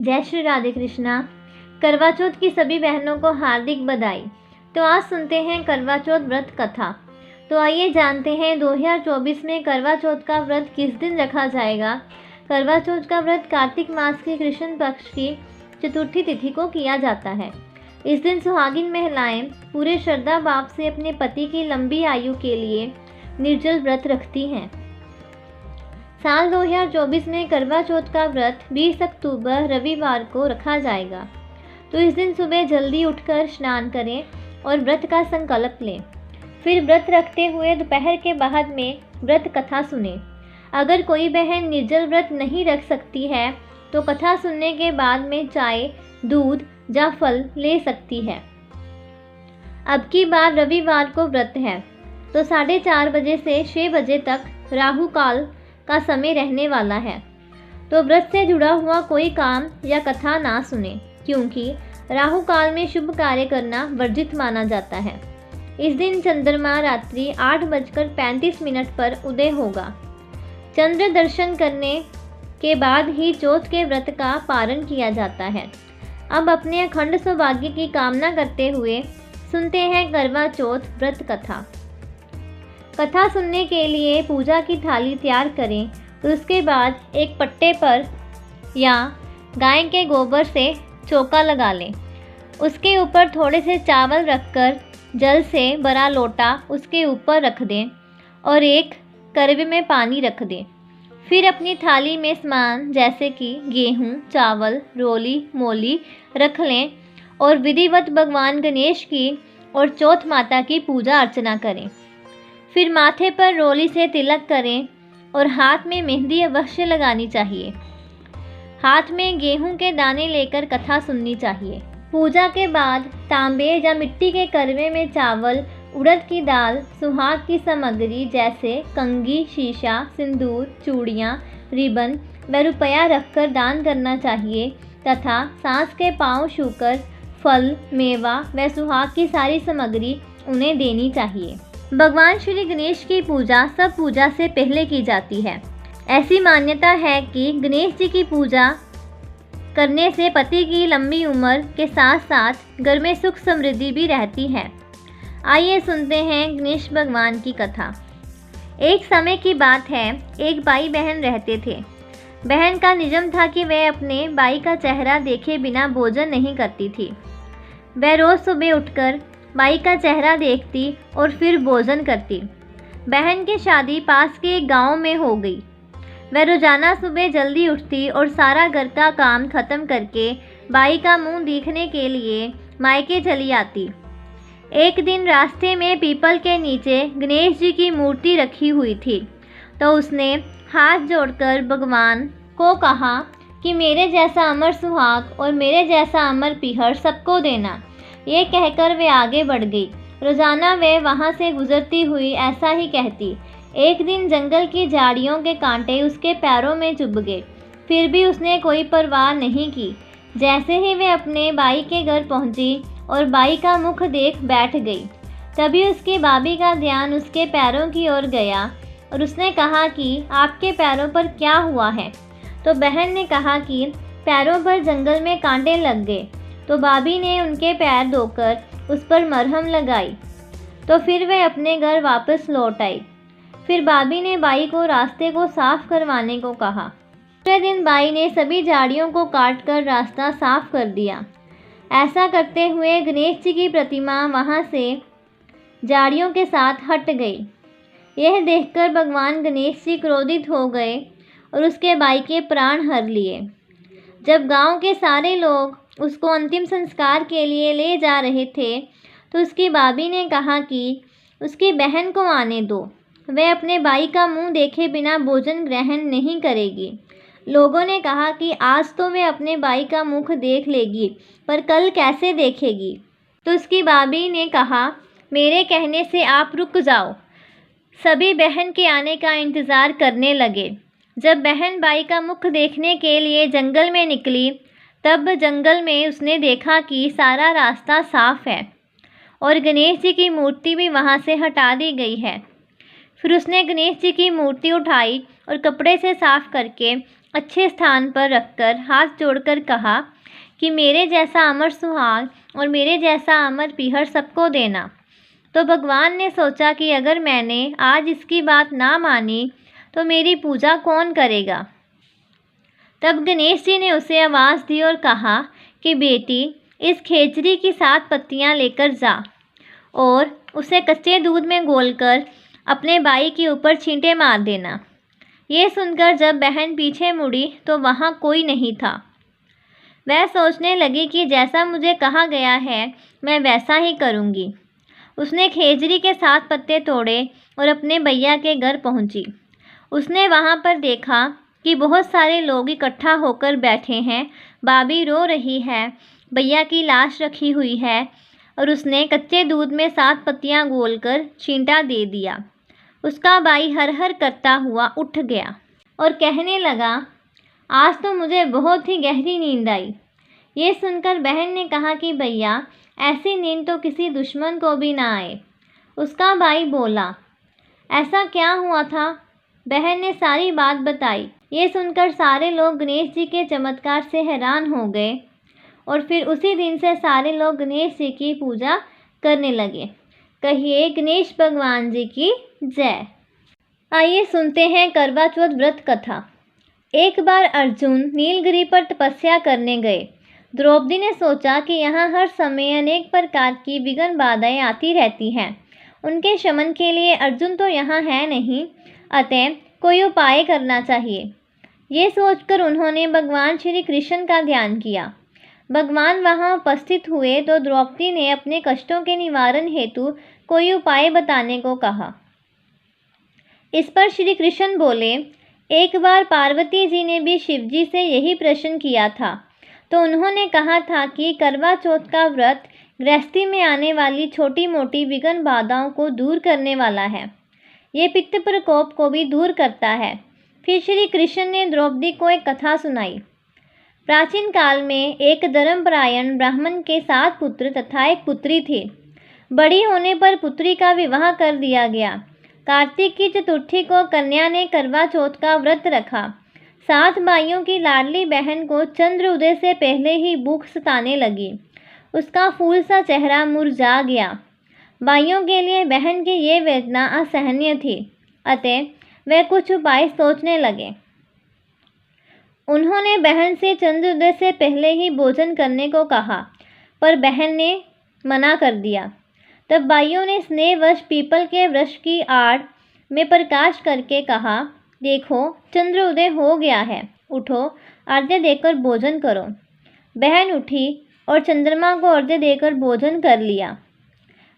जय श्री राधे कृष्णा। करवा चौथ की सभी बहनों को हार्दिक बधाई। तो आज सुनते हैं करवा चौथ व्रत कथा। तो आइए जानते हैं 2024 में करवा चौथ का व्रत किस दिन रखा जाएगा। करवा चौथ का व्रत कार्तिक मास की कृष्ण पक्ष की चतुर्थी तिथि को किया जाता है। इस दिन सुहागिन महिलाएं पूरे श्रद्धा भाव से अपने पति की लंबी आयु के लिए निर्जल व्रत रखती हैं। साल 2024 में करवा चौथ का व्रत 20 अक्टूबर रविवार को रखा जाएगा। तो इस दिन सुबह जल्दी उठकर स्नान करें और व्रत का संकल्प लें। फिर व्रत रखते हुए दोपहर के बाद में व्रत कथा सुनें। अगर कोई बहन निर्जल व्रत नहीं रख सकती है तो कथा सुनने के बाद में चाय, दूध या फल ले सकती है। अब की बार रविवार को व्रत है तो 4:30 बजे से 6 बजे तक राहु काल का समय रहने वाला है। तो व्रत से जुड़ा हुआ कोई काम या कथा ना सुने, क्योंकि राहु काल में शुभ कार्य करना वर्जित माना जाता है। इस दिन चंद्रमा रात्रि 8:35 पर उदय होगा। चंद्र दर्शन करने के बाद ही चौथ के व्रत का पारण किया जाता है। अब अपने अखंड सौभाग्य की कामना करते हुए सुनते हैं करवा चौथ व्रत कथा। कथा सुनने के लिए पूजा की थाली तैयार करें। तो उसके बाद एक पट्टे पर या गाय के गोबर से चौका लगा लें। उसके ऊपर थोड़े से चावल रखकर जल से भरा लोटा उसके ऊपर रख दें और एक करवे में पानी रख दें। फिर अपनी थाली में सामान जैसे कि गेहूँ, चावल, रोली, मोली रख लें और विधिवत भगवान गणेश की और चौथ माता की पूजा अर्चना करें। फिर माथे पर रोली से तिलक करें और हाथ में मेहंदी अवश्य लगानी चाहिए। हाथ में गेहूं के दाने लेकर कथा सुननी चाहिए। पूजा के बाद तांबे या मिट्टी के करवे में चावल, उड़द की दाल, सुहाग की सामग्री जैसे कंघी, शीशा, सिंदूर, चूड़ियाँ, रिबन व रुपया रखकर दान करना चाहिए तथा सांस के पांव छूकर फल, मेवा व सुहाग की सारी सामग्री उन्हें देनी चाहिए। भगवान श्री गणेश की पूजा सब पूजा से पहले की जाती है। ऐसी मान्यता है कि गणेश जी की पूजा करने से पति की लंबी उम्र के साथ साथ घर में सुख समृद्धि भी रहती है। आइए सुनते हैं गणेश भगवान की कथा। एक समय की बात है, एक भाई बहन रहते थे। बहन का नियम था कि वह अपने भाई का चेहरा देखे बिना भोजन नहीं करती थी। वह रोज़ सुबह उठकर भाई का चेहरा देखती और फिर भोजन करती। बहन की शादी पास के एक गांव में हो गई। वह रोजाना सुबह जल्दी उठती और सारा घर का काम खत्म करके भाई का मुंह देखने के लिए मायके चली आती। एक दिन रास्ते में पीपल के नीचे गणेश जी की मूर्ति रखी हुई थी। तो उसने हाथ जोड़कर भगवान को कहा कि मेरे जैसा अमर सुहाग और मेरे जैसा अमर पीहर सबको देना। ये कहकर वे आगे बढ़ गई। रोजाना वे वहाँ से गुजरती हुई ऐसा ही कहती। एक दिन जंगल की झाड़ियों के कांटे उसके पैरों में चुभ गए, फिर भी उसने कोई परवाह नहीं की। जैसे ही वे अपने भाई के घर पहुँची और भाई का मुख देख बैठ गई, तभी उसकी भाभी का ध्यान उसके पैरों की ओर गया और उसने कहा कि आपके पैरों पर क्या हुआ है। तो बहन ने कहा कि पैरों पर जंगल में कांटे लग गए। तो भाभी ने उनके पैर धोकर उस पर मरहम लगाई। तो फिर वह अपने घर वापस लौट आई। फिर भाभी ने बाई को रास्ते को साफ करवाने को कहा। दूसरे दिन बाई ने सभी झाड़ियों को काटकर रास्ता साफ कर दिया। ऐसा करते हुए गणेश जी की प्रतिमा वहाँ से झाड़ियों के साथ हट गई। यह देखकर भगवान गणेश जी क्रोधित हो गए और उसके भाई के प्राण हर लिए। जब गांव के सारे लोग उसको अंतिम संस्कार के लिए ले जा रहे थे तो उसकी भाभी ने कहा कि उसकी बहन को आने दो, वह अपने भाई का मुंह देखे बिना भोजन ग्रहण नहीं करेगी। लोगों ने कहा कि आज तो वह अपने भाई का मुख देख लेगी, पर कल कैसे देखेगी। तो उसकी भाभी ने कहा, मेरे कहने से आप रुक जाओ। सभी बहन के आने का इंतज़ार करने लगे। जब बहन भाई का मुख देखने के लिए जंगल में निकली, तब जंगल में उसने देखा कि सारा रास्ता साफ है और गणेश जी की मूर्ति भी वहाँ से हटा दी गई है। फिर उसने गणेश जी की मूर्ति उठाई और कपड़े से साफ करके अच्छे स्थान पर रखकर हाथ जोड़कर कहा कि मेरे जैसा अमर सुहाग और मेरे जैसा अमर पीहर सबको देना। तो भगवान ने सोचा कि अगर मैंने आज इसकी बात ना मानी तो मेरी पूजा कौन करेगा। तब गणेश जी ने उसे आवाज़ दी और कहा कि बेटी, इस खेजड़ी की 7 पत्तियां लेकर जा और उसे कच्चे दूध में घोलकर अपने बाई के ऊपर छींटे मार देना। ये सुनकर जब बहन पीछे मुड़ी तो वहाँ कोई नहीं था। वह सोचने लगी कि जैसा मुझे कहा गया है मैं वैसा ही करूँगी। उसने खेजड़ी के 7 पत्ते तोड़े और अपने भैया के घर पहुँची। उसने वहाँ पर देखा कि बहुत सारे लोग इकट्ठा होकर बैठे हैं। भाभी रो रही है, भैया की लाश रखी हुई है और उसने कच्चे दूध में 7 पत्तियाँ घोलकर छींटा दे दिया। उसका भाई हर हर करता हुआ उठ गया और कहने लगा, आज तो मुझे बहुत ही गहरी नींद आई। ये सुनकर बहन ने कहा कि भैया, ऐसी नींद तो किसी दुश्मन को भी ना आए। उसका भाई बोला, ऐसा क्या हुआ था? बहन ने सारी बात बताई। ये सुनकर सारे लोग गणेश जी के चमत्कार से हैरान हो गए और फिर उसी दिन से सारे लोग गणेश जी की पूजा करने लगे। कहिए गणेश भगवान जी की जय। आइए सुनते हैं करवा चौथ व्रत कथा। एक बार अर्जुन नीलगिरी पर तपस्या करने गए। द्रौपदी ने सोचा कि यहाँ हर समय अनेक प्रकार की विघ्न बाधाएं आती रहती हैं। उनके शमन के लिए अर्जुन तो यहाँ है नहीं, अतः कोई उपाय करना चाहिए। ये सोचकर उन्होंने भगवान श्री कृष्ण का ध्यान किया। भगवान वहाँ उपस्थित हुए तो द्रौपदी ने अपने कष्टों के निवारण हेतु कोई उपाय बताने को कहा। इस पर श्री कृष्ण बोले, एक बार पार्वती जी ने भी शिव जी से यही प्रश्न किया था, तो उन्होंने कहा था कि करवा चौथ का व्रत गृहस्थी में आने वाली छोटी मोटी विघ्न बाधाओं को दूर करने वाला है। ये पित्त प्रकोप को भी दूर करता है। फिर श्री कृष्ण ने द्रौपदी को एक कथा सुनाई। प्राचीन काल में एक धर्मपरायण ब्राह्मण के 7 पुत्र तथा एक पुत्री थी। बड़ी होने पर पुत्री का विवाह कर दिया गया। कार्तिक की चतुर्थी को कन्या ने करवा चौथ का व्रत रखा। 7 भाइयों की लाडली बहन को चंद्र उदय से पहले ही भूख सताने लगी। उसका फूल सा चेहरा मुरझा गया। भाइयों के लिए बहन की ये वेदना असहनीय थी, अतः वे कुछ उपाय सोचने लगे। उन्होंने बहन से चंद्रोदय से पहले ही भोजन करने को कहा, पर बहन ने मना कर दिया। तब भाइयों ने स्नेहवश पीपल के वृक्ष की आड़ में प्रकाश करके कहा, देखो चंद्रोदय हो गया है, उठो अर्घ्य देकर भोजन करो। बहन उठी और चंद्रमा को अर्घ्य देकर भोजन कर लिया।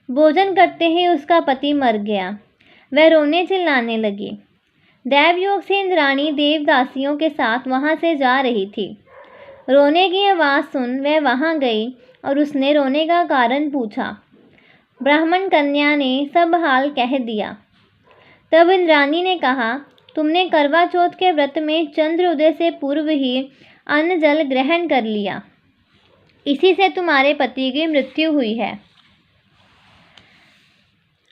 भोजन करते ही उसका पति मर गया। वह रोने चिल्लाने लगी। दैवयोग से इंद्राणी देवदासियों के साथ वहाँ से जा रही थी। रोने की आवाज़ सुन वह वहाँ गई और उसने रोने का कारण पूछा। ब्राह्मण कन्या ने सब हाल कह दिया। तब इंद्राणी ने कहा, तुमने करवा चौथ के व्रत में चंद्र उदय से पूर्व ही अन्न जल ग्रहण कर लिया, इसी से तुम्हारे पति की मृत्यु हुई है।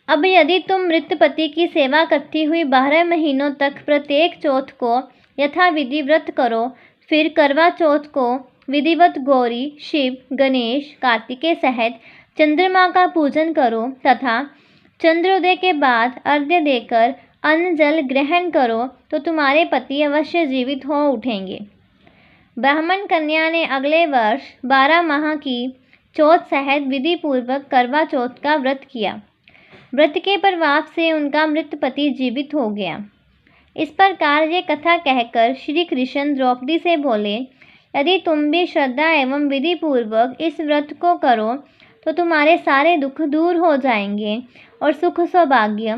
अब यदि तुम मृत पति की सेवा करती हुई 12 महीनों तक प्रत्येक चौथ को यथाविधि व्रत करो, फिर करवा चौथ को विधिवत गौरी, शिव, गणेश, कार्तिकेय सहित चंद्रमा का पूजन करो तथा चंद्रोदय के बाद अर्घ्य देकर अन्न जल ग्रहण करो तो तुम्हारे पति अवश्य जीवित हो उठेंगे। ब्राह्मण कन्या ने अगले वर्ष 12 माह की चौथ सहित विधि पूर्वक करवा चौथ का व्रत किया। व्रत के प्रभाव से उनका मृत पति जीवित हो गया। इस प्रकार ये कथा कहकर श्री कृष्ण द्रौपदी से बोले, यदि तुम भी श्रद्धा एवं विधि पूर्वक इस व्रत को करो तो तुम्हारे सारे दुख दूर हो जाएंगे और सुख सौभाग्य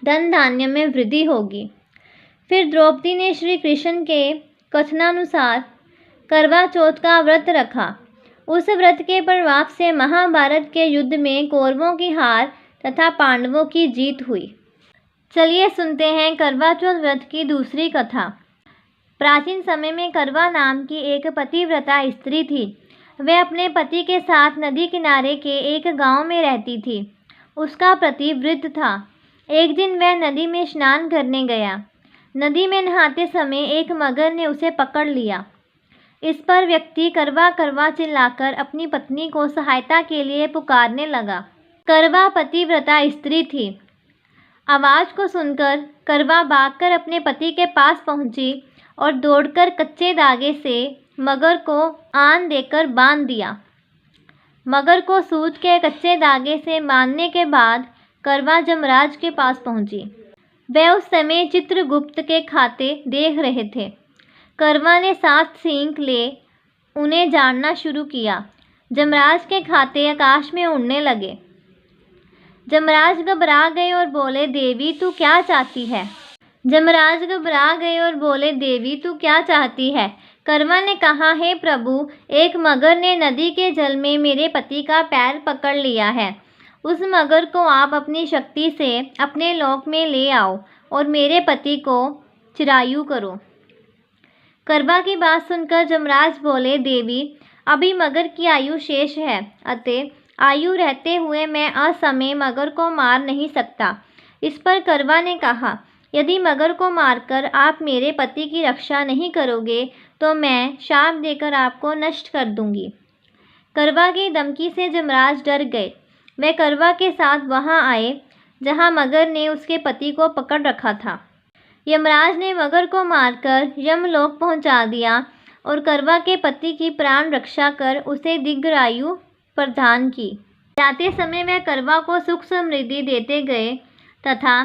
धन धान्य में वृद्धि होगी। फिर द्रौपदी ने श्री कृष्ण के कथनानुसार करवा चौथ का व्रत रखा। उस व्रत के प्रभाव से महाभारत के युद्ध में कौरवों की हार तथा पांडवों की जीत हुई। चलिए सुनते हैं करवा चौथ व्रत की दूसरी कथा। प्राचीन समय में करवा नाम की एक पतिव्रता स्त्री थी। वह अपने पति के साथ नदी किनारे के एक गांव में रहती थी। उसका पति वृद्ध था। एक दिन वह नदी में स्नान करने गया। नदी में नहाते समय एक मगर ने उसे पकड़ लिया। इस पर व्यक्ति करवा करवा चिल्लाकर अपनी पत्नी को सहायता के लिए पुकारने लगा। करवा पतिव्रता स्त्री थी। आवाज़ को सुनकर करवा भागकर अपने पति के पास पहुंची और दौड़कर कच्चे धागे से मगर को आन देकर बांध दिया। मगर को सूत के कच्चे धागे से बांधने के बाद करवा जमराज के पास पहुंची। वह उस समय चित्रगुप्त के खाते देख रहे थे। करवा ने 7 सींग ले उन्हें जानना शुरू किया। जमराज के खाते आकाश में उड़ने लगे। जमराज घबरा गए और बोले, देवी तू क्या चाहती है? जमराज घबरा गए और बोले, देवी तू क्या चाहती है? करवा ने कहा, हे प्रभु, एक मगर ने नदी के जल में मेरे पति का पैर पकड़ लिया है। उस मगर को आप अपनी शक्ति से अपने लोक में ले आओ और मेरे पति को चिरायु करो। करवा की बात सुनकर जमराज बोले, देवी अभी मगर की आयु शेष है, अतः आयु रहते हुए मैं असमय मगर को मार नहीं सकता। इस पर करवा ने कहा, यदि मगर को मारकर आप मेरे पति की रक्षा नहीं करोगे तो मैं शाप देकर आपको नष्ट कर दूंगी। करवा की धमकी से जमराज डर गए। वे करवा के साथ वहां आए जहां मगर ने उसके पति को पकड़ रखा था। यमराज ने मगर को मारकर यमलोक पहुंचा दिया और करवा के पति की प्राण रक्षा कर उसे दीर्घायु प्रदान की। जाते समय वह करवा को सुख समृद्धि देते गए तथा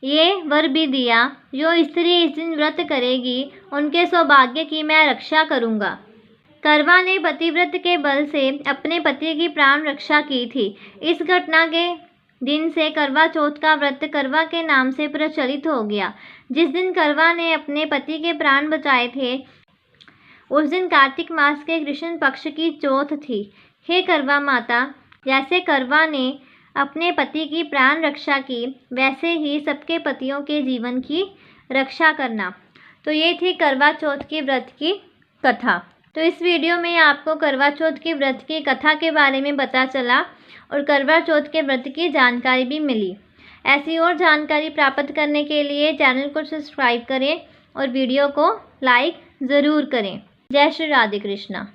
ये वर भी दिया, जो स्त्री इस दिन व्रत करेगी उनके सौभाग्य की मैं रक्षा करूँगा। करवा ने पतिव्रत के बल से अपने पति की प्राण रक्षा की थी। इस घटना के दिन से करवा चौथ का व्रत करवा के नाम से प्रचलित हो गया। जिस दिन करवा ने अपने पति के प्राण बचाए थे उस दिन कार्तिक मास के कृष्ण पक्ष की चौथ थी। हे करवा माता, जैसे करवा ने अपने पति की प्राण रक्षा की वैसे ही सबके पतियों के जीवन की रक्षा करना। तो ये थी करवा चौथ के व्रत की कथा। तो इस वीडियो में आपको करवा चौथ के व्रत की कथा के बारे में पता चला और करवा चौथ के व्रत की जानकारी भी मिली। ऐसी और जानकारी प्राप्त करने के लिए चैनल को सब्सक्राइब करें और वीडियो को लाइक ज़रूर करें। जय श्री राधे कृष्णा।